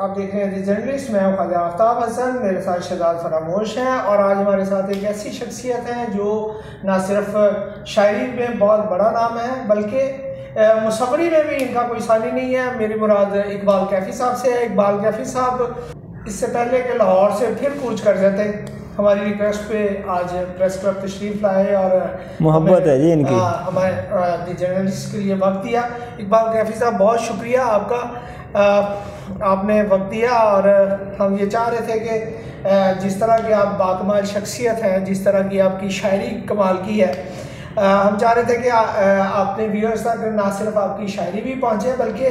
آپ دیکھ رہے ہیں دی جرنلسٹ، میں ہوں خواجہ آفتاب حسن، میرے ساتھ شہزاد فراموش ہیں، اور آج ہمارے ساتھ ایک ایسی شخصیت ہیں جو نہ صرف شاعری میں بہت بڑا نام ہے بلکہ مصوری میں بھی ان کا کوئی ثانی نہیں ہے۔ میری مراد اقبال کیفی صاحب سے ہے۔ اقبال کیفی صاحب اس سے پہلے کہ لاہور سے پھر کوچ کر جاتے، ہماری ریکویسٹ پہ آج پریس کلب تشریف لائے اور محبت ہے جی ان کی، ہمارے دی جرنلسٹ کے لیے وقت دیا۔ اقبال کیفی صاحب بہت شکریہ آپ کا، آپ نے وقت دیا، اور ہم یہ چاہ رہے تھے کہ جس طرح کی آپ باکمال شخصیت ہیں، جس طرح کی آپ کی شاعری کمال کی ہے، ہم چاہ رہے تھے کہ اپنے ویورز تک نہ صرف آپ کی شاعری بھی پہنچے بلکہ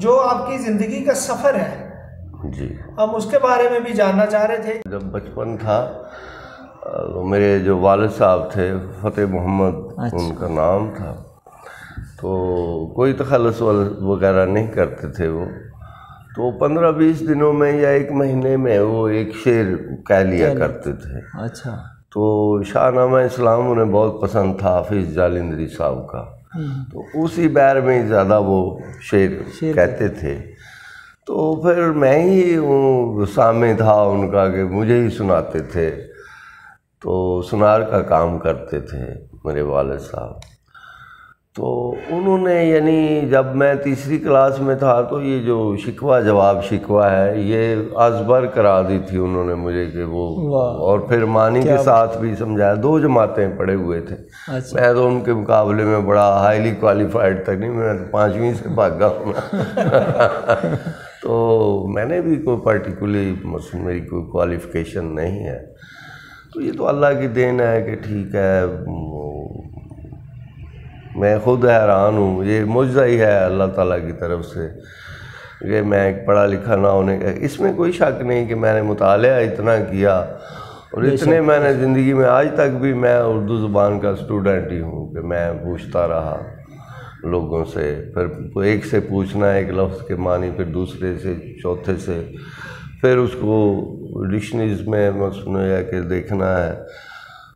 جو آپ کی زندگی کا سفر ہے جی ہم اس کے بارے میں بھی جاننا چاہ رہے تھے۔ جب بچپن تھا میرے جو والد صاحب تھے فتح محمد ان کا نام تھا، تو کوئی تخلص وغیرہ نہیں کرتے تھے وہ، تو 15-20 دنوں میں یا ایک مہینے میں وہ ایک شعر کہہ لیا کرتے تھے۔ اچھا، تو شاہ نامہ اسلام انہیں بہت پسند تھا حافظ جالندری صاحب کا، تو اسی بیر میں ہی زیادہ وہ شعر کہتے تھے۔ تو پھر میں ہی سامع تھا ان کا کہ مجھے ہی سناتے تھے، تو سنار کا کام کرتے تھے میرے والد صاحب۔ تو انہوں نے یعنی جب میں تیسری کلاس میں تھا تو یہ جو شکوہ جواب شکوہ ہے یہ ازبر کرا دی تھی انہوں نے مجھے کہ وہ، اور پھر معنی کے ساتھ بھی سمجھایا۔ 2 جماعتیں پڑھے ہوئے تھے، میں تو ان کے مقابلے میں بڑا ہائیلی کوالیفائڈ تک نہیں، میں تو 5ویں سے بھاگا ہوں۔ تو میں نے بھی کوئی پرٹیکولرلی میری کوئی کوالیفیکیشن نہیں ہے، تو یہ تو اللہ کی دین ہے کہ ٹھیک ہے۔ میں خود حیران ہوں، یہ معجزہ ہی ہے اللہ تعالیٰ کی طرف سے کہ میں ایک پڑھا لکھا نہ ہونے کا، اس میں کوئی شک نہیں کہ میں نے مطالعہ اتنا کیا اور اتنے میں نے زندگی میں آج تک بھی میں اردو زبان کا اسٹوڈنٹ ہی ہوں کہ میں پوچھتا رہا لوگوں سے، پھر ایک سے پوچھنا ایک لفظ کے معنی، پھر دوسرے سے، چوتھے سے، پھر اس کو ڈکشنریز میں سنیا کہ دیکھنا ہے،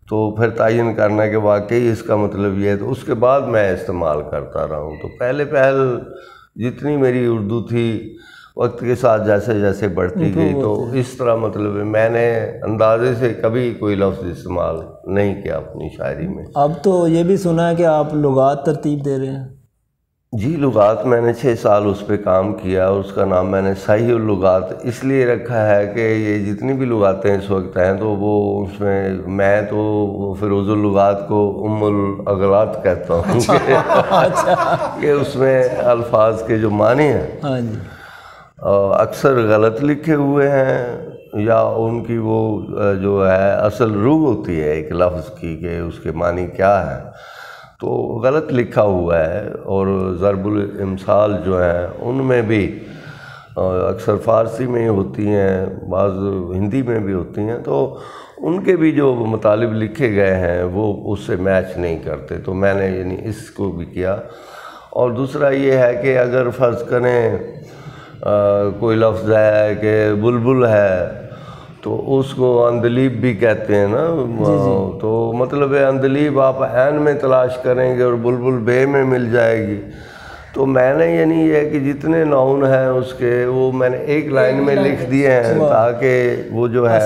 تو پھر تعین کرنا کہ واقعی اس کا مطلب یہ ہے، تو اس کے بعد میں استعمال کرتا رہا ہوں۔ تو پہلے جتنی میری اردو تھی وقت کے ساتھ جیسے جیسے بڑھتی گئی، تو اس طرح مطلب میں نے اندازے سے کبھی کوئی لفظ استعمال نہیں کیا اپنی شاعری میں۔ اب تو یہ بھی سنا ہے کہ آپ لغات ترتیب دے رہے ہیں؟ جی، لغات میں نے 6 سال اس پہ کام کیا، اور اس کا نام میں نے صحیح اللغات اس لیے رکھا ہے کہ یہ جتنی بھی لغاتیں اس وقت ہیں تو وہ اس میں تو فیروز اللغات کو ام الاغلاط کہتا ہوں کہ اس میں الفاظ کے جو معنی ہیں اکثر غلط لکھے ہوئے ہیں، یا ان کی وہ جو ہے اصل روح ہوتی ہے ایک لفظ کی کہ اس کے معنی کیا ہے، تو غلط لکھا ہوا ہے۔ اور ضرب الامثال جو ہیں ان میں بھی اکثر فارسی میں ہی ہوتی ہیں، بعض ہندی میں بھی ہوتی ہیں، تو ان کے بھی جو مطالب لکھے گئے ہیں وہ اس سے میچ نہیں کرتے، تو میں نے یعنی اس کو بھی کیا۔ اور دوسرا یہ ہے کہ اگر فرض کریں کوئی لفظ ہے کہ بلبل ہے تو اس کو اندلیب بھی کہتے ہیں نا، تو مطلب ہے اندلیب آپ عین میں تلاش کریں گے اور بلبل بے میں مل جائے گی۔ تو میں نے یعنی یہ ہے کہ جتنے ناؤن ہیں اس کے وہ میں نے ایک لائن میں لکھ دیے ہیں تاکہ وہ جو ہے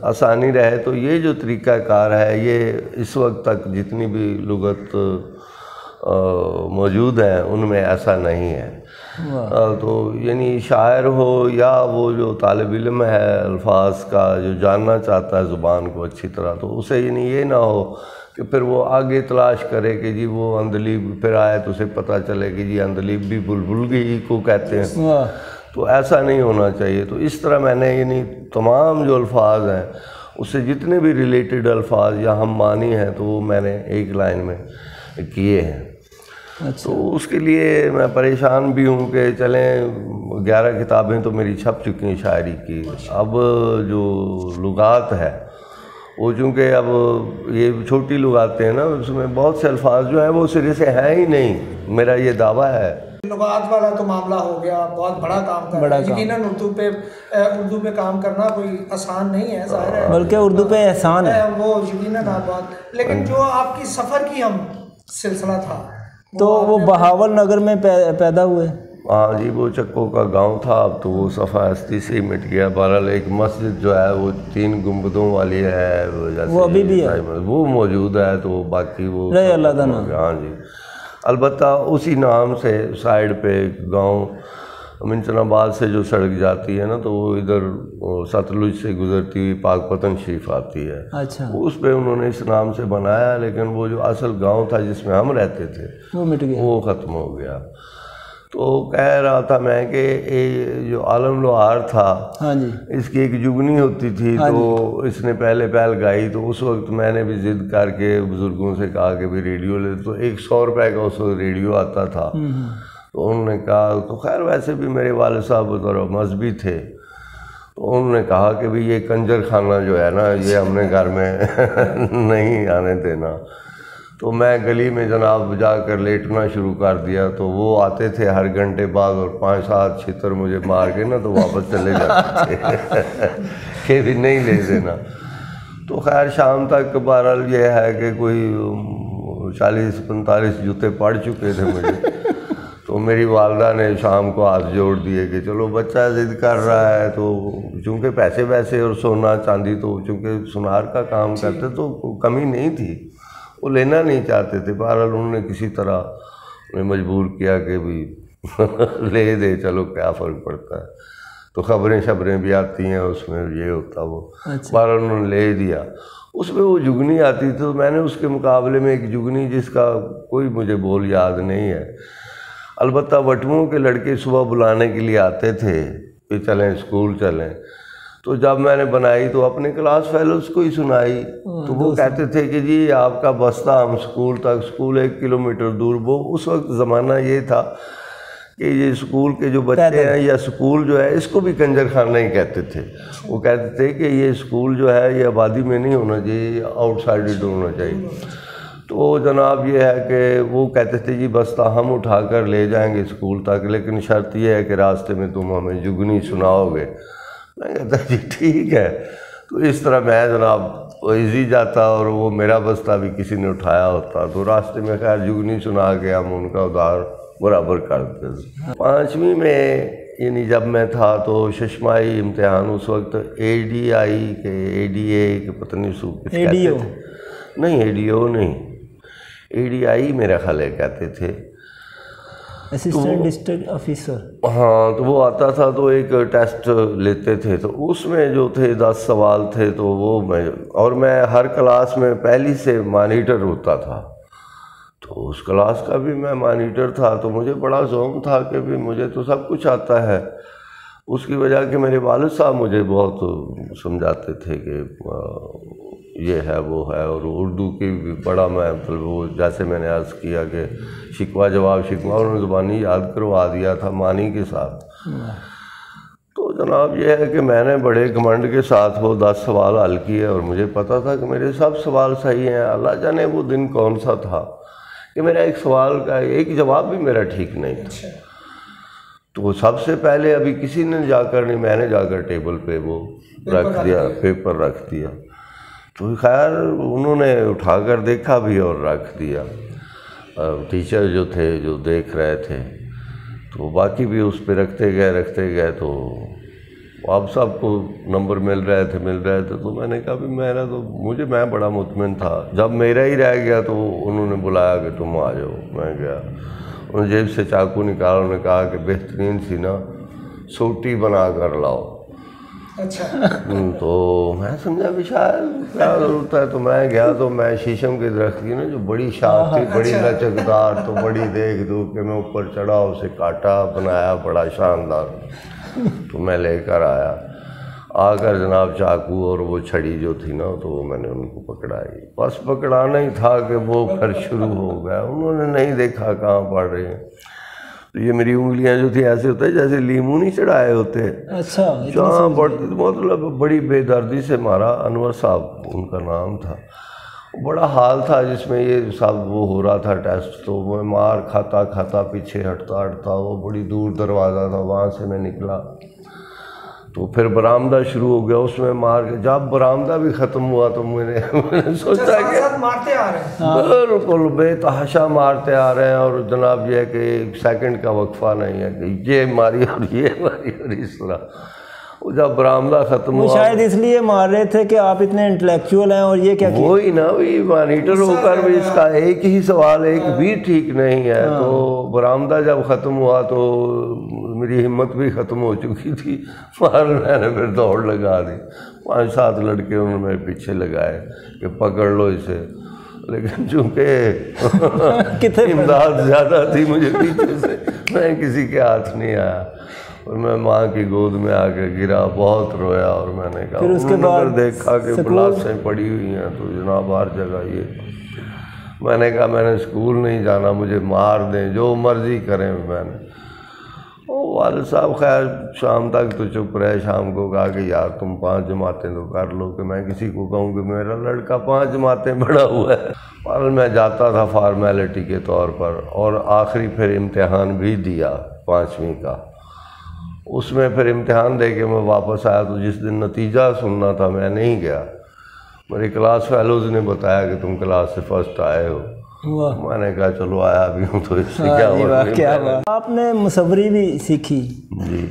آسانی رہے۔ تو یہ جو طریقہ کار ہے یہ اس وقت تک جتنی بھی لغت موجود ہیں ان میں ایسا نہیں ہے۔ تو یعنی شاعر ہو یا وہ جو طالب علم ہے الفاظ کا جو جاننا چاہتا ہے زبان کو اچھی طرح، تو اسے یعنی یہ نہ ہو کہ پھر وہ آگے تلاش کرے کہ جی وہ اندلیب، پھر آئے تو اسے پتہ چلے کہ جی اندلیب بھی بلبل ہی کو کہتے ہیں، تو ایسا نہیں ہونا چاہیے۔ تو اس طرح میں نے یعنی تمام جو الفاظ ہیں اس سے جتنے بھی ریلیٹڈ الفاظ یا ہم معنی ہیں تو وہ میں نے ایک لائن میں کیے ہیں۔ تو اس کے لیے میں پریشان بھی ہوں کہ چلیں 11 کتابیں تو میری چھپ چکی ہیں شاعری کی، اب جو لغات ہے وہ چونکہ اب یہ چھوٹی لغاتیں ہیں نا، اس میں بہت سے الفاظ جو ہیں وہ سرے سے ہیں ہی نہیں، میرا یہ دعویٰ ہے۔ لغات والا تو معاملہ ہو گیا، بہت بڑا کام کر رہا ہے، یقیناً اردو پہ کام کرنا کوئی آسان نہیں ہے، ظاہر ہے، بلکہ اردو پہ احسان ہے وہ یقیناً آپ بات، لیکن جو آپ کی سفر کی ہم سلسلہ تھا تو وہ بہاول نگر میں پیدا ہوئے؟ ہاں جی، وہ چکوں کا گاؤں تھا، اب تو وہ صفحہ ہستی سے ہی مٹ گیا. بہرحال ایک مسجد جو ہے وہ 3 گنبدوں والی ہے، وہ ابھی بھی ہے، وہ موجود ہے. تو باقی وہ رہے اللہ کا نام. ہاں جی. البتہ اسی نام سے سائڈ پہ ایک گاؤں منچن آباد سے جو سڑک جاتی ہے نا، تو وہ ادھر ستلج سے گزرتی ہوئی پاک پتن شریف آتی ہے. اچھا، اس پہ انہوں نے اس نام سے بنایا، لیکن وہ جو اصل گاؤں تھا جس میں ہم رہتے تھے وہ مٹ گیا، وہ ختم ہو گیا. تو کہہ رہا تھا میں کہ یہ جو عالم لوہار تھا، ہاں جی، اس کی ایک جگنی ہوتی تھی. تو اس نے پہلے گائی. تو اس وقت میں نے بھی ضد کر کے بزرگوں سے کہا کہ بھی ریڈیو لے. تو 100 روپے کا اس وقت ریڈیو آتا تھا. تو انہوں نے کہا، تو خیر ویسے بھی میرے والد صاحب ذرا مذہبی تھے، تو انہوں نے کہا کہ بھی یہ کنجر خانہ جو ہے نا، یہ ہم نے گھر میں نہیں آنے دینا. تو میں گلی میں جناب جا کر لیٹنا شروع کر دیا. تو وہ آتے تھے ہر گھنٹے بعد اور 5-7 چھتر مجھے مار کے نا تو واپس چلے جاتے تھے کہ بھی نہیں لے دینا. تو خیر شام تک بہرحال یہ ہے کہ کوئی 40-45 جوتے پڑ چکے تھے مجھے. تو میری والدہ نے شام کو ہاتھ جوڑ دیے کہ چلو بچہ ضد کر رہا ہے. تو چونکہ پیسے ویسے اور سونا چاندی تو چونکہ سونار کا کام کرتے تو کمی نہیں تھی، وہ لینا نہیں چاہتے تھے. بہرحال انہوں نے کسی طرح انہیں مجبور کیا کہ بھی لے دے، چلو کیا فرق پڑتا ہے. تو خبریں بھی آتی ہیں اس میں، یہ ہوتا وہ. بہرحال انہوں نے لے دیا. اس میں وہ جگنی آتی تھی. تو میں نے اس کے مقابلے میں ایک جگنی جس کا کوئی مجھے بول یاد نہیں ہے، البتہ وٹموں کے لڑکے صبح بلانے کے لیے آتے تھے کہ چلیں اسکول چلیں. تو جب میں نے بنائی تو اپنے کلاس فیلوز کو ہی سنائی. تو وہ کہتے تھے کہ جی آپ کا بستہ ہم اسکول 1 کلومیٹر دور. وہ اس وقت زمانہ یہ تھا کہ یہ اسکول کے جو بچے ہیں یا اسکول جو ہے اس کو بھی کنجر خانہ ہی کہتے تھے. وہ کہتے تھے کہ یہ اسکول جو ہے یہ آبادی میں نہیں ہونا چاہیے، یہ آؤٹ سائڈ ہونا چاہیے. تو جناب یہ ہے کہ وہ کہتے تھے جی بستہ ہم اٹھا کر لے جائیں گے اسکول تک، لیکن شرط یہ ہے کہ راستے میں تم ہمیں جگنی سناؤ گے. میں کہتا جی ٹھیک ہے. تو اس طرح میں جناب ایزی جاتا اور وہ میرا بستہ بھی کسی نے اٹھایا ہوتا. تو راستے میں خیر جگنی سنا کے ہم ان کا ادھار برابر کرتے تھے. 5ویں میں یعنی جب میں تھا تو ششمائی امتحان اس وقت ADI کے ADA کے پتہ نہیں ADO نہیں ADO نہیں ADI میرا خیال ہے کہتے تھے، اسسٹنٹ ڈسٹرکٹ آفیسر. ہاں. تو وہ آتا تھا تو ایک ٹیسٹ لیتے تھے. تو اس میں جو تھے 10 سوال تھے. تو وہ میں ہر کلاس میں پہلی سے مانیٹر ہوتا تھا. تو اس کلاس کا بھی میں مانیٹر تھا. تو مجھے بڑا ذوق تھا کہ بھی مجھے تو سب کچھ آتا ہے. اس کی وجہ کہ میرے والد صاحب مجھے بہت سمجھاتے تھے کہ یہ ہے وہ ہے. اور اردو کی بھی بڑا میں وہ جیسے میں نے عرض کیا کہ شکوہ جواب شکوہ انہوں نے زبانی یاد کروا دیا تھا معنی کے ساتھ. تو جناب یہ ہے کہ میں نے بڑے گھمنڈ کے ساتھ وہ 10 سوال حل کیے اور مجھے پتا تھا کہ میرے سب سوال صحیح ہیں. اللہ جانے وہ دن کون سا تھا کہ میرا ایک سوال کا ایک جواب بھی میرا ٹھیک نہیں تھا. تو وہ سب سے پہلے ابھی کسی نے جا کر نہیں، میں نے جا کر ٹیبل پہ وہ رکھ دیا، پیپر رکھ دیا. تو خیر انہوں نے اٹھا کر دیکھا بھی اور رکھ دیا. ٹیچر جو تھے جو دیکھ رہے تھے تو باقی بھی اس پہ رکھتے گئے. تو اب سب کو نمبر مل رہے تھے. تو میں نے کہا بھی میں بڑا مطمئن تھا. جب میرا ہی رہ گیا تو انہوں نے بلایا کہ تم آ جاؤ. میں گیا. انہوں نے جیب سے چاقو نکالا. انہوں نے کہا کہ بہترین سی نا سوٹی بنا کر لاؤ. اچھا. تو میں سمجھا بھی شاید کیا ضرورت ہے. تو میں گیا تو میں شیشم کے درخت کی نا جو بڑی شاخ تھی بڑی لچکدار، تو بڑی دیکھ دو کہ میں اوپر چڑھا اسے کاٹا بنایا بڑا شاندار. تو میں لے کر آ کر جناب چاقو اور وہ چھڑی جو تھی نا تو میں نے ان کو پکڑائی. بس پکڑانا ہی تھا کہ وہ پھر شروع ہو گیا. انہوں نے نہیں دیکھا کہاں پڑ رہے ہیں. تو یہ میری انگلیاں جو تھی ایسے ہوتا ہے جیسے لیموں نہیں چڑھائے ہوتے. اچھا. جہاں مطلب بڑی بے دردی سے مارا. انور صاحب ان کا نام تھا. بڑا حال تھا جس میں یہ سب وہ ہو رہا تھا ٹیسٹ. تو میں مار کھاتا پیچھے ہٹتا وہ بڑی دور دروازہ تھا وہاں سے میں نکلا. تو پھر برآمدہ شروع ہو گیا، اس میں مار کے جب برآمدہ بھی ختم ہوا تو میں نے سوچا کہ مارتے آ رہے ہیں، بالکل بے تحاشا مارتے آ رہے ہیں، اور جناب یہ ہے کہ ایک سیکنڈ کا وقفہ نہیں ہے کہ یہ ماری اور یہ ماری، اور اس طرح جب برآمدہ ختم ہوا، شاید اس لیے مار رہے تھے کہ آپ اتنے انٹلیکچوئل ہیں، اور یہ کیا وہی نا، وہی مانیٹر ہو کر بھی اس کا ایک ہی سوال ایک بھی ٹھیک نہیں ہے۔ تو برآمدہ جب ختم ہوا تو میری ہمت بھی ختم ہو چکی تھی، میں نے پھر دوڑ لگا دی، 5-7 لڑکے انہوں نے میرے پیچھے لگائے کہ پکڑ لو اسے، لیکن چونکہ امداد زیادہ تھی مجھے پیچھے سے، میں کسی کے ہاتھ نہیں آیا، اور میں ماں کی گود میں آ کے گرا، بہت رویا، اور میں نے کہا پھر اس کے بعد دیکھا کہ بلاسیں پڑی ہوئی ہیں تو جناب ہر جگہ یہ، میں نے کہا میں نے اسکول نہیں جانا، مجھے مار دیں جو مرضی کریں، میں نے والد صاحب خیر شام تک تو چپ رہے، شام کو کہا کہ یار تم 5 جماعتیں تو کر لو، کہ میں کسی کو کہوں کہ میرا لڑکا 5 جماعتیں پڑھا ہوا ہے، اور میں جاتا تھا فارمیلٹی کے طور پر، اور آخری پھر امتحان بھی دیا 5ویں کا، اس میں پھر امتحان دے کے میں واپس آیا تو جس دن نتیجہ سننا تھا میں نہیں گیا، میری کلاس فیلوز نے بتایا کہ تم کلاس سے فرسٹ آئے ہو، میں نے کہا چلو آیا بھی ہوں تو اس سے کیا ہوا۔ آپ نے مصوری بھی سیکھی؟ جی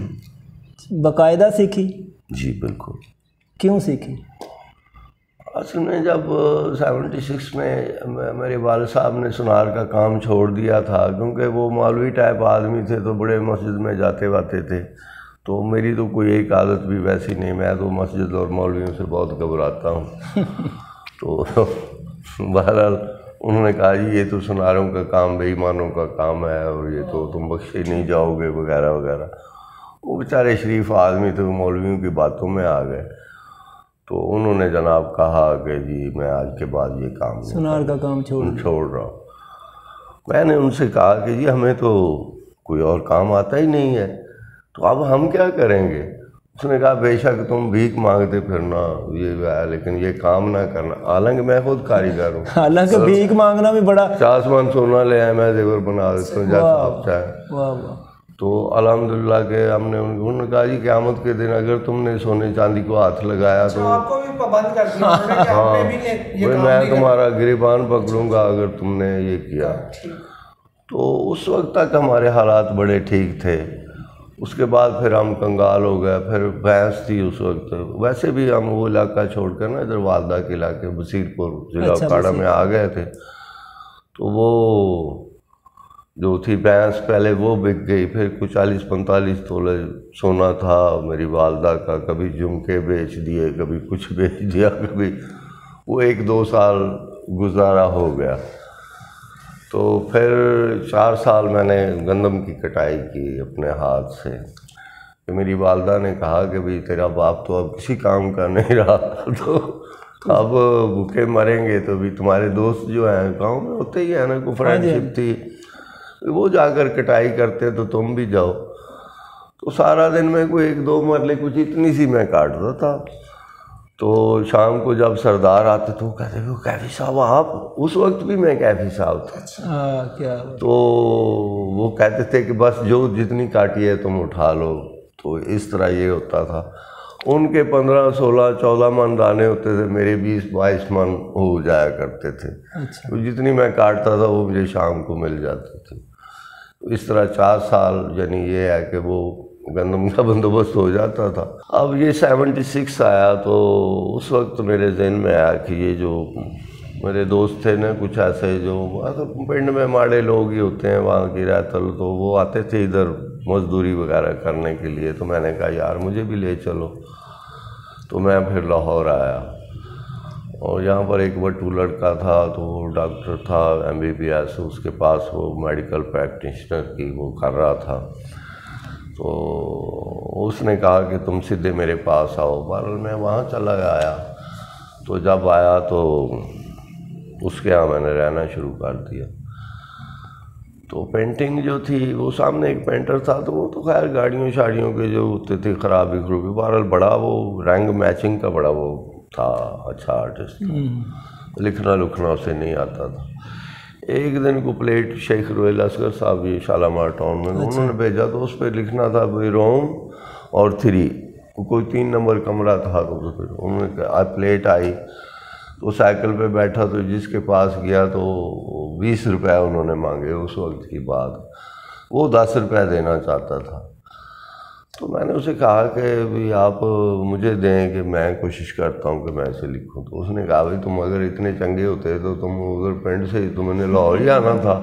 باقاعدہ سیکھی؟ جی بالکل۔ کیوں سیکھی؟ اصل میں جب 76 میں میرے والد صاحب نے سونار کا کام چھوڑ دیا تھا، کیونکہ وہ مولوی ٹائپ آدمی تھے تو بڑے مسجد میں جاتے واتے تھے، تو میری تو کوئی ایک عادت بھی ویسی نہیں، میں تو مسجد اور مولویوں سے بہت گھبراتا ہوں، تو بہرحال انہوں نے کہا جی یہ تو سوناروں کا کام بے ایمانوں کا کام ہے، اور یہ تو تم بخشے نہیں جاؤ گے وغیرہ وغیرہ، وہ بیچارے شریف آدمی تھے، مولویوں کی باتوں میں آ گئے، تو انہوں نے جناب کہا کہ جی میں آج کے بعد یہ کام سونار کا کام چھوڑ رہا ہوں۔ میں نے ان سے کہا کہ جی ہمیں تو کوئی اور کام آتا ہی نہیں ہے، تو اب ہم کیا کریں گے؟ اس نے کہا بے شک تم بھیک مانگتے پھرنا یہ ہے، لیکن یہ کام نہ کرنا، حالانکہ میں خود کاریگر ہوں، حالانکہ بھیک مانگنا بھی بڑا 50 من سونا لے آئے، میں زیور بنا دیتا ہوں جیسا آپ چاہیں۔ تو الحمدللہ کہ ہم نے انہوں نے کہا جی قیامت کے دن اگر تم نے سونے چاندی کو ہاتھ لگایا تو آپ کو بھی پابند کر دیا، ہاں میں تمہارا گریبان پکڑوں گا اگر تم نے یہ کیا۔ تو اس وقت تک ہمارے حالات بڑے ٹھیک تھے، اس کے بعد پھر ہم کنگال ہو گئے، پھر بھینس تھی اس وقت، ویسے بھی ہم وہ علاقہ چھوڑ کر نا ادھر والدہ کے علاقے بصیر پور ضلع اکاڑا میں آ گئے تھے، تو وہ جو تھی بھینس پہلے وہ بک گئی، پھر کچھ 40-45 تولے سونا تھا میری والدہ کا، کبھی جھمکے بیچ دیے، کبھی کچھ بیچ دیا، کبھی وہ 1-2 سال گزارا ہو گیا۔ تو پھر 4 سال میں نے گندم کی کٹائی کی اپنے ہاتھ سے، کہ میری والدہ نے کہا کہ بھئی تیرا باپ تو اب کسی کام کا نہیں رہا، تو اب بھوکے مریں گے، تو بھی تمہارے دوست جو ہیں گاؤں میں ہوتے ہی ہیں نا، کوئی فرینڈ شپ تھی، وہ جا کر کٹائی کرتے تو تم بھی جاؤ، تو سارا دن میں کوئی 1-2 مرلے کچھ اتنی سی میں کاٹتا تھا۔ تو شام کو جب سردار آتے تو وہ کہتے تھے کیفی صاحب آپ، اس وقت بھی میں کیفی صاحب تھا، تو وہ کہتے تھے کہ بس جو جتنی کاٹی ہے تم اٹھا لو، تو اس طرح یہ ہوتا تھا۔ ان کے 15, 16, 14 من دانے ہوتے تھے، میرے 20-22 من ہو جایا کرتے تھے، تو جتنی میں کاٹتا تھا وہ مجھے شام کو مل جاتی تھی۔ اس طرح 4 سال یعنی یہ ہے کہ وہ گندم کا بندوبست ہو جاتا تھا۔ اب یہ 76 آیا تو اس وقت میرے ذہن میں آیا کہ یہ جو میرے دوست تھے نا کچھ ایسے جو پنڈ میں ماڑے لوگ ہی ہوتے ہیں وہاں کی رہتل، تو وہ آتے تھے ادھر مزدوری وغیرہ کرنے کے لیے، تو میں نے کہا یار مجھے بھی لے چلو، تو میں پھر لاہور آیا، اور یہاں پر ایک بٹو لڑکا تھا تو وہ ڈاکٹر تھا MBBS، اس کے پاس وہ میڈیکل پریکٹیشنر کی وہ کر رہا تھا، تو اس نے کہا کہ تم سیدھے میرے پاس آؤ، بہرحال میں وہاں چلا آیا، تو جب آیا تو اس کے ہاں میں نے رہنا شروع کر دیا۔ تو پینٹنگ جو تھی وہ سامنے ایک پینٹر تھا، تو وہ تو خیر گاڑیوں شاڑیوں کے جو ہوتے تھے خرابی، بہرحال بڑا وہ رنگ میچنگ کا بڑا وہ تھا، اچھا آرٹسٹ تھا، لکھنا اسے نہیں آتا تھا۔ ایک دن کو پلیٹ شیخ رویل اصغر صاحب یہ شالامار ٹاؤن میں انہوں نے بھیجا، تو اس پہ لکھنا تھا روم اور 3، کوئی 3 نمبر کمرہ تھا، تو پھر انہوں نے کہا پلیٹ آئی تو سائیکل پہ بیٹھا، تو جس کے پاس گیا تو 20 روپے انہوں نے مانگے اس وقت کی بات، وہ 10 روپے دینا چاہتا تھا۔ تو میں نے اسے کہا کہ بھی آپ مجھے دیں کہ میں کوشش کرتا ہوں کہ میں اسے لکھوں۔ تو اس نے کہا بھائی تم اگر اتنے چنگے ہوتے تو تم ادھر پنڈ سے تم نے لاہور ہی آنا تھا۔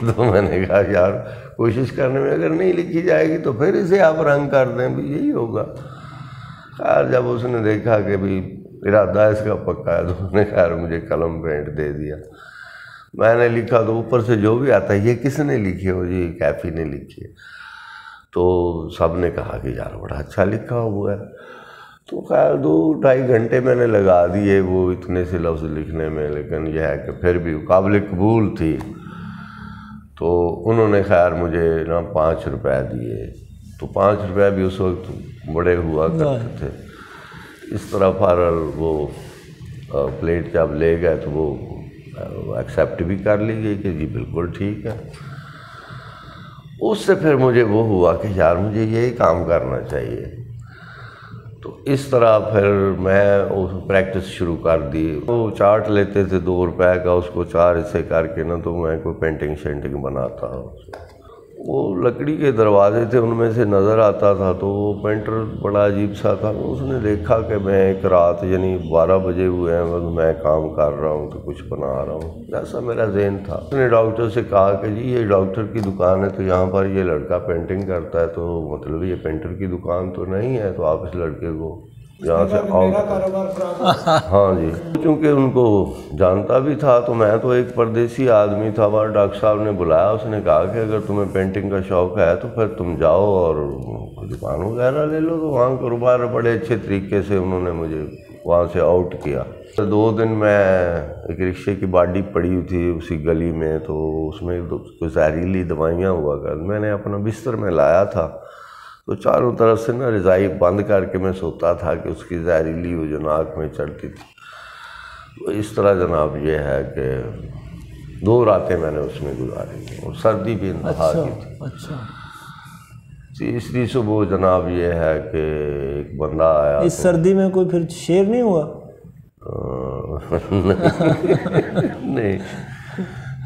تو میں نے کہا یار کوشش کرنے میں اگر نہیں لکھی جائے گی تو پھر اسے آپ رنگ کر دیں، بھی یہی ہوگا۔ خیر جب اس نے دیکھا کہ بھی ارادہ اس کا پکا ہے، تو اس نے خیر مجھے قلم پینٹ دے دیا۔ میں نے لکھا تو اوپر سے جو بھی آتا ہے یہ کس نے لکھی ہے؟ جی کیفی نے لکھی ہے۔ تو سب نے کہا کہ یار بڑا اچھا لکھا ہوا ہے۔ تو خیر 2-2.5 گھنٹے میں نے لگا دیے وہ اتنے سے لفظ لکھنے میں، لیکن یہ ہے کہ پھر بھی قابل قبول تھی۔ تو انہوں نے خیر مجھے 5 روپے دیے، تو 5 روپے بھی اس وقت بڑے ہوا کرتے تھے۔ اس طرح فارل وہ پلیٹ جب لے گئے تو وہ ایکسیپٹ بھی کر لی گئی کہ جی بالکل ٹھیک ہے۔ اس سے پھر مجھے وہ ہوا کہ یار مجھے یہی کام کرنا چاہیے۔ تو اس طرح پھر میں پریکٹس شروع کر دی۔ وہ چارٹ لیتے تھے 2 روپے کا، اس کو 4 حصے کر کے نا تو میں کوئی پینٹنگ شینٹنگ بناتا ہوں۔ وہ لکڑی کے دروازے تھے، ان میں سے نظر آتا تھا، تو وہ پینٹر بڑا عجیب سا تھا۔ اس نے دیکھا کہ میں ایک رات یعنی 12 بجے ہوئے ہیں میں کام کر رہا ہوں تو کچھ بنا رہا ہوں، ایسا میرا ذہن تھا۔ اس نے ڈاکٹر سے کہا کہ جی یہ ڈاکٹر کی دکان ہے، تو یہاں پر یہ لڑکا پینٹنگ کرتا ہے، تو مطلب یہ پینٹر کی دکان تو نہیں ہے، تو آپ اس لڑکے کو یہاں سے آؤٹ۔ ہاں جی، چونکہ ان کو جانتا بھی تھا، تو میں تو ایک پردیسی آدمی تھا۔ وہاں ڈاکٹر صاحب نے بلایا، اس نے کہا کہ اگر تمہیں پینٹنگ کا شوق ہے تو پھر تم جاؤ اور دکان وغیرہ لے لو۔ تو وہاں کاروبار بڑے اچھے طریقے سے انہوں نے مجھے وہاں سے آؤٹ کیا۔ 2 دن میں ایک رکشے کی باڈی پڑی ہوئی تھی اسی گلی میں، تو اس میں کوئی زہریلی دوائیاں ہوا کر، میں نے اپنا بستر میں لایا تھا، تو چاروں طرف سے نا رضائی بند کر کے میں سوتا تھا کہ اس کی زہریلی وہ جو ناک میں چڑھتی تھی۔ تو اس طرح جناب یہ ہے کہ 2 راتیں میں نے اس میں گزاری، اور سردی بھی انتہا کی تھی۔ اچھا، تیسری صبح جناب یہ ہے کہ ایک بندہ آیا۔ اس سردی میں کوئی پھر شیر نہیں ہوا؟ نہیں،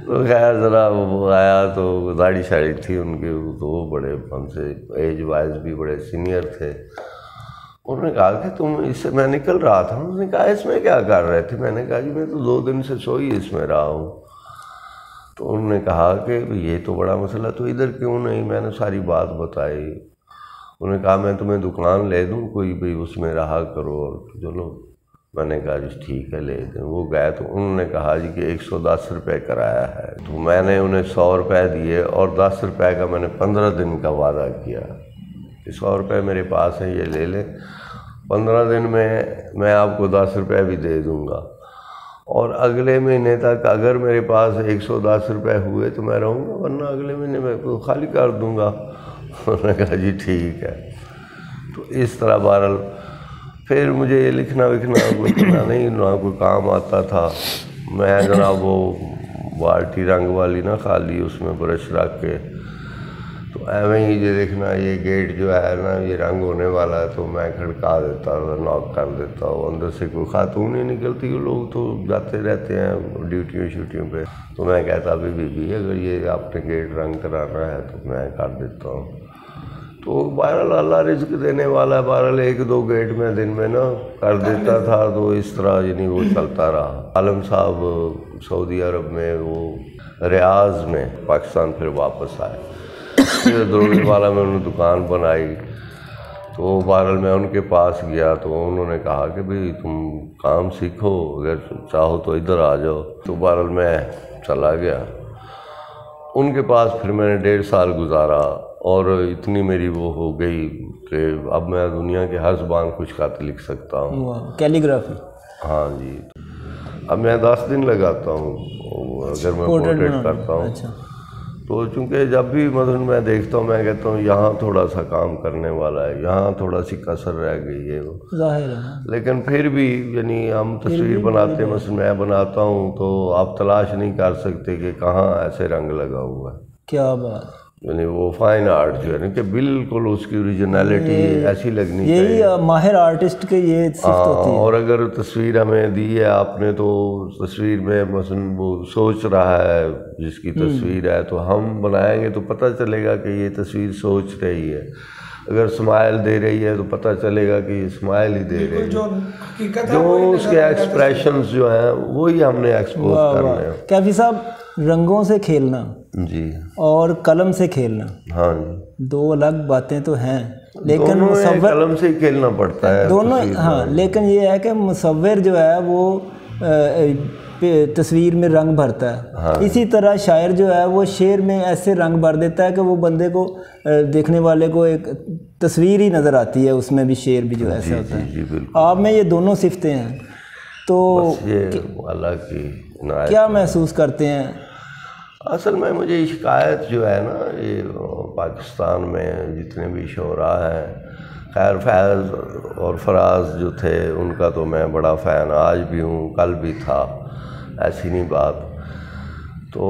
تو خیر ذرا وہ آیا تو داڑھی شاڑی تھی ان کی، تو وہ بڑے ہم سے ایج وائز بھی بڑے سینئر تھے۔ انہوں نے کہا کہ تم اس سے، میں نکل رہا تھا، انہوں نے کہا اس میں کیا کر رہے تھے؟ میں نے کہا جی میں تو 2 دن سے سوئی اس میں رہا ہوں۔ تو انہوں نے کہا کہ یہ تو بڑا مسئلہ، تو ادھر کیوں نہیں؟ میں نے ساری بات بتائی۔ انہوں نے کہا میں تمہیں دکان لے دوں کوئی بھی، اس میں رہا کرو، اور چلو میں نے کہا جی ٹھیک ہے لے دیں۔ وہ گئے تو انہوں نے کہا جی کہ 110 روپے کرایہ ہے، تو میں نے انہیں 100 روپے دیے، اور 10 روپے کا میں نے 15 دن کا وعدہ کیا کہ 100 روپے میرے پاس ہیں، یہ لے لیں، 15 دن میں آپ کو 10 روپے بھی دے دوں گا، اور اگلے مہینے تک اگر میرے پاس 110 روپے ہوئے تو میں رہوں گا، ورنہ اگلے مہینے میں کو خالی کر دوں گا۔ انہوں نے کہا جی ٹھیک ہے۔ تو اس طرح بہرحال پھر مجھے یہ لکھنا وکھنا کوئی اتنا نہیں، نہ کوئی کام آتا تھا۔ میں جناب وہ بالٹی رنگ والی نہ خالی، اس میں برش رکھ کے، تو ایویں ہی یہ دیکھنا یہ گیٹ جو ہے نا یہ رنگ ہونے والا ہے، تو میں کھڑکا دیتا ہوں، ناک کر دیتا ہوں، اندر سے کوئی خاتون ہی نکلتی، لوگ تو جاتے رہتے ہیں ڈیوٹیوں شوٹیوں پہ، تو میں کہتا بی بی اگر یہ آپ نے گیٹ رنگ کرانا ہے تو میں کر دیتا ہوں۔ تو بہرحال اللہ رزق دینے والا ہے، بہرحال 1-2 گیٹ میں دن میں نا کر دیتا تھا، تو اس طرح یعنی وہ چلتا رہا۔ عالم صاحب سعودی عرب میں وہ ریاض میں، پاکستان پھر واپس آئے، پھر دروازے والا میں انہوں نے دکان بنائی، تو بہرحال میں ان کے پاس گیا، تو انہوں نے کہا کہ بھئی تم کام سیکھو، اگر چاہو تو ادھر آ جاؤ۔ تو بہرحال میں چلا گیا ان کے پاس، پھر میں نے 1.5 سال گزارا، اور اتنی میری وہ ہو گئی کہ اب میں دنیا کے ہر زبان کچھ خط لکھ سکتا ہوں۔ کیلیگرافی؟ ہاں جی، اب میں 10 دن لگاتا ہوں اگر میں پورٹریٹ کرتا ہوں۔ اچھا، تو چونکہ جب بھی مثلاً میں دیکھتا ہوں میں کہتا ہوں یہاں تھوڑا سا کام کرنے والا ہے، یہاں تھوڑا سی کسر رہ گئی ہے، وہ ظاہر ہے، لیکن پھر بھی یعنی ہم تصویر بناتے ہیں، مثلاً میں بناتا ہوں تو آپ تلاش نہیں کر سکتے کہ کہاں ایسے رنگ لگا ہوا ہے۔ کیا بات! یعنی وہ فائن آرٹ جو ہے نا کہ بالکل اس کی اوریجنلٹی ایسی لگنی چاہیے. یہی ماہر آرٹسٹ کے یہ صفت ہوتی ہے. اور اگر تصویر ہمیں دی ہے آپ نے تو تصویر میں مثلاً وہ سوچ رہا ہے جس کی تصویر ہے تو ہم بنائیں گے تو پتہ چلے گا کہ یہ تصویر سوچ رہی ہے. اگر اسمائل دے رہی ہے تو پتہ چلے گا کہ یہ اسمائل ہی دے رہی ہے. جو اس کے ایکسپریشنز جو ہیں وہی ہم نے ایکسپوز کرنے ہیں. کیفی صاحب رنگوں سے کھیلنا جی اور قلم سے کھیلنا ہاں جی دو الگ باتیں تو ہیں، لیکن مصور قلم سے ہی کھیلنا پڑتا ہے دونوں. ہاں لیکن یہ ہے کہ مصور جو ہے وہ تصویر میں رنگ بھرتا ہے. اسی طرح شاعر جو ہے وہ شعر میں ایسے رنگ بھر دیتا ہے کہ وہ بندے کو دیکھنے والے کو ایک تصویر ہی نظر آتی ہے، اس میں بھی شعر بھی جو ایسا ہوتا ہے. آپ میں یہ دونوں صفتیں ہیں تو اللہ کی کیا محسوس کرتے ہیں؟ اصل میں مجھے شکایت جو ہے نا یہ پاکستان میں جتنے بھی شعراء ہیں، خیر فیض اور فراز جو تھے ان کا تو میں بڑا فین آج بھی ہوں، کل بھی تھا، ایسی نہیں بات. تو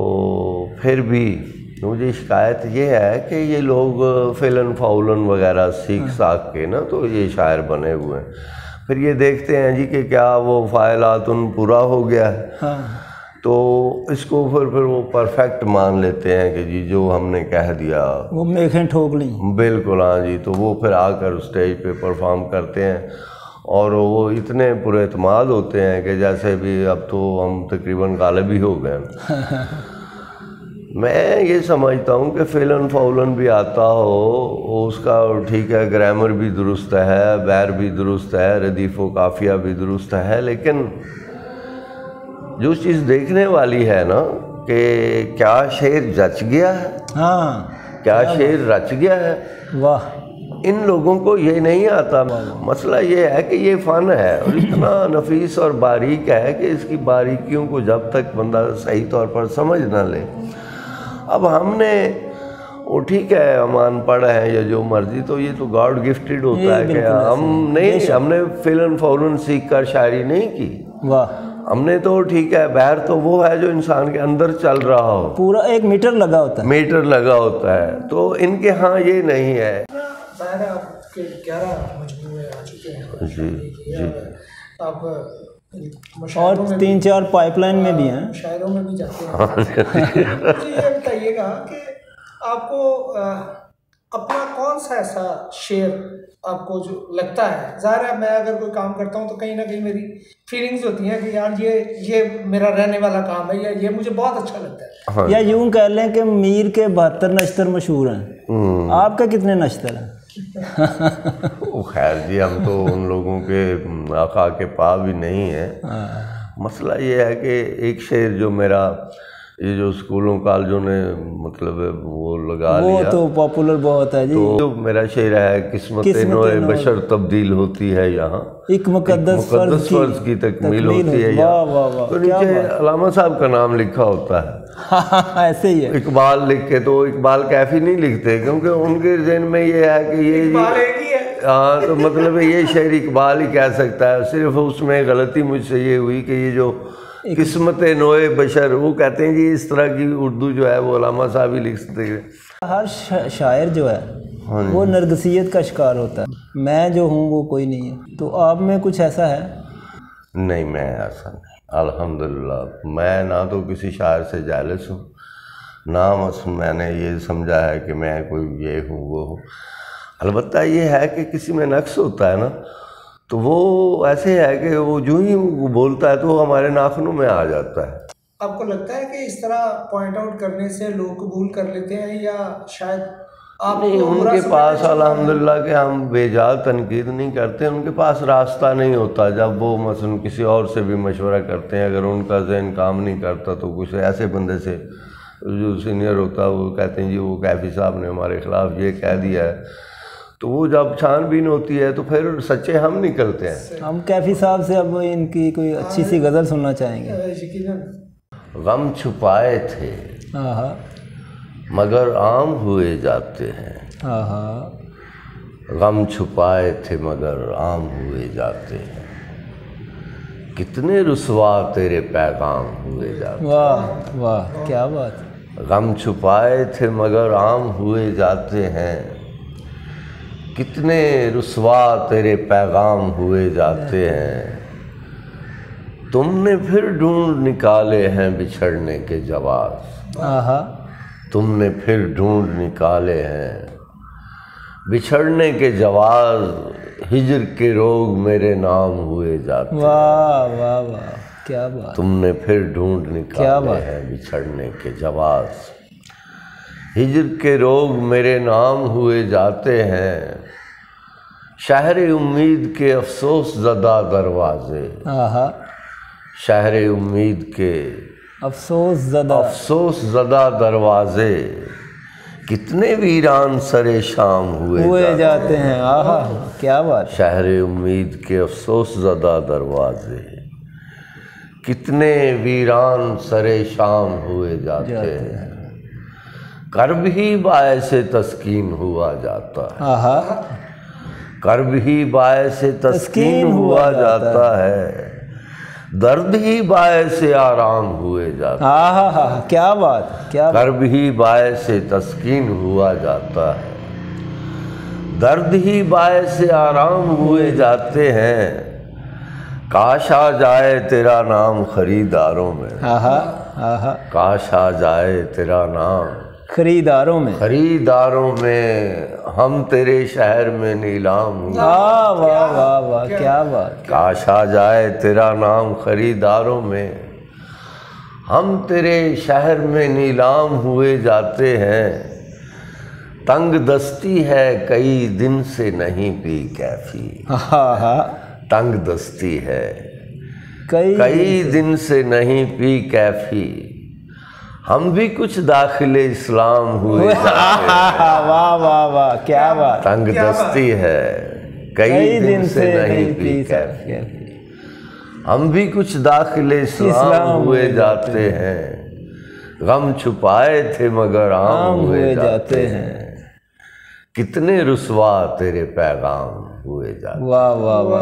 پھر بھی مجھے شکایت یہ ہے کہ یہ لوگ فیلن فاولن وغیرہ سیکھ ساکھ کے نا تو یہ شاعر بنے ہوئے ہیں. پھر یہ دیکھتے ہیں جی کہ کیا وہ فاعلاتن پورا ہو گیا ہے تو اس کو پھر وہ پرفیکٹ مان لیتے ہیں کہ جی جو ہم نے کہہ دیا وہ میخیں ٹھوک لیں. بالکل ہاں جی. تو وہ پھر آ کر اسٹیج پہ پرفارم کرتے ہیں اور وہ اتنے پر اعتماد ہوتے ہیں کہ جیسے بھی اب تو ہم تقریباً غالب ہی ہو گئے. میں یہ سمجھتا ہوں کہ فیلن فاولن بھی آتا ہو اس کا ٹھیک ہے، گرامر بھی درست ہے، بیر بھی درست ہے، ردیف و قافیہ بھی درست ہے، لیکن جو چیز دیکھنے والی ہے نا کہ کیا شعر جچ گیا ہے، کیا شعر رچ گیا ہے. واہ، ان لوگوں کو یہ نہیں آتا. مسئلہ یہ ہے کہ یہ فن ہے اور اتنا نفیس اور باریک ہے کہ اس کی باریکیوں کو جب تک بندہ صحیح طور پر سمجھ نہ لے. اب ہم نے وہ ٹھیک ہے ہم ان پڑھ ہیں یا جو مرضی، تو یہ تو گاڈ گفٹڈ ہوتا ہے کہ ہم نے فیلن فاولن سیکھ کر شاعری نہیں کی. واہ، ہم نے تو ٹھیک ہے بہر تو وہ ہے جو انسان کے اندر چل رہا ہو، پورا ایک میٹر لگا ہوتا ہے. تو ان کے ہاں یہ نہیں ہے. آپ کے 11 مجموعے آ چکے ہیں جی آپ اور 3-4 پائپ لائن میں بھی ہیں، شاعروں میں بھی جاتے ہیں. مجھے یہ بتائیے گا کہ آپ کو اپنا کون سا ایسا شعر آپ کو جو لگتا ہے، ظاہر ہے میں اگر کوئی کام کرتا ہوں تو کہیں نہ کہیں میری فیلنگز ہوتی ہیں کہ یار یہ میرا رہنے والا کام ہے یا یہ مجھے بہت اچھا لگتا ہے. یا یوں کہہ لیں کہ میر کے 72 نشتر مشہور ہیں، آپ کا کتنے نشتر ہیں؟ خیر جی ہم تو ان لوگوں کے آقا کے پا بھی نہیں ہیں. مسئلہ یہ ہے کہ ایک شعر جو میرا یہ جو اسکولوں کالجوں نے مطلب وہ لگا لیا، وہ تو پاپولر بہت ہے جی. تو میرا شعر ہے قسمت نوع بشر تبدیل ہوتی ہے یہاں، ایک مقدس فرض کی تکمیل ہوتی ہے یہاں. تو نیچے علامہ صاحب کا نام لکھا ہوتا ہے. ایسے ہی ہے. اقبال لکھ کے تو اقبال کیفی نہیں لکھتے کیونکہ ان کے ذہن میں یہ ہے کہ یہ ہاں تو مطلب یہ شعر اقبال ہی کہہ سکتا ہے. صرف اس میں غلطی مجھ سے یہ ہوئی کہ یہ جو قسمت نوع بشر وہ کہتے ہیں جی اس طرح کی اردو جو ہے وہ علامہ صاحب ہی لکھ سکتے ہیں. ہر شاعر جو ہے وہ نرگسیت کا شکار ہوتا ہے. میں جو ہوں وہ کوئی نہیں ہے. تو آپ میں کچھ ایسا ہے؟ نہیں میں ایسا نہیں الحمدللہ. میں نہ تو کسی شاعر سے جالس ہوں، نہ میں نے یہ سمجھا ہے کہ میں کوئی یہ ہوں وہ ہوں. البتہ یہ ہے کہ کسی میں نقص ہوتا ہے نا تو وہ ایسے ہے کہ وہ جو ہی بولتا ہے تو وہ ہمارے ناخنوں میں آ جاتا ہے. آپ کو لگتا ہے کہ اس طرح پوائنٹ آؤٹ کرنے سے لوگ قبول کر لیتے ہیں یا شاید آپ نہیں؟ ان کے پاس الحمدللہ کہ ہم بے جا تنقید نہیں کرتے، ان کے پاس راستہ نہیں ہوتا. جب وہ مثلا کسی اور سے بھی مشورہ کرتے ہیں، اگر ان کا ذہن کام نہیں کرتا تو کچھ ایسے بندے سے جو سینئر ہوتا وہ کہتے ہیں جی وہ کیفی صاحب نے ہمارے خلاف یہ کہہ دیا ہے. تو وہ جب چھان بین ہوتی ہے تو پھر سچے ہم نکلتے ہیں. ہم کیفی صاحب سے اب ان کی کوئی اچھی سی غزل سننا چاہیں گے. غم چھپائے تھے مگر عام ہوئے جاتے ہیں، غم چھپائے تھے مگر عام ہوئے جاتے ہیں، کتنے رسوا تیرے پیغام ہوئے جاتے ہیں. واہ واہ کیا بات. غم چھپائے تھے مگر عام ہوئے جاتے ہیں، کتنے رسوا تیرے پیغام ہوئے جاتے ہیں، تم نے پھر ڈھونڈ نکالے ہیں بچھڑنے کے جواز، تم نے پھر ڈھونڈ نکالے ہیں بچھڑنے کے جواز، ہجر کے روگ میرے نام ہوئے جاتے ہیں۔ واہ واہ واہ، کیا بات! تم نے پھر ڈھونڈ نکالے ہیں بچھڑنے کے جواز، ہجر کے روگ میرے نام ہوئے جاتے ہیں، شہر امید کے افسوس زدہ دروازے، شہر امید کے افسوس زدہ دروازے، کتنے ویران سر شام ہوئے جاتے ہیں۔ کیا بات! شہر امید کے افسوس زدہ دروازے، کتنے ویران سر شام ہوئے جاتے ہیں، کرب ہی باعث تسکین ہوا جاتا ہے، کرب ہی باعث تسکین ہوا جاتا ہے، درد ہی باعث آرام ہوئے جاتا ہے۔ کیا بات! کیا کرب ہی باعث تسکین ہوا جاتا ہے، درد ہی باعث آرام ہوئے جاتے ہیں، کاش آ جائے تیرا نام خریداروں میں، کاش آ جائے تیرا نام خریداروں میں، ہم تیرے شہر میں نیلام ہوئے۔ واہ واہ واہ، کیا بات! کاش آ جائے تیرا نام خریداروں میں، ہم تیرے شہر میں نیلام ہوئے جاتے ہیں، تنگ دستی ہے کئی دن سے نہیں پی کیفی، تنگ دستی ہے کئی دن سے نہیں پی کیفی، ہم بھی کچھ داخل اسلام ہوئے جاتے ہیں۔ واہ واہ واہ، کیا بات! تنگ دستی ہے کئی دن سے نہیں پی کیفی، ہم بھی کچھ داخل اسلام ہوئے جاتے ہیں، غم چھپائے تھے مگر عام ہوئے جاتے ہیں، کتنے رسوا تیرے پیغام ہوئے جاتے ہیں۔ واہ واہ واہ!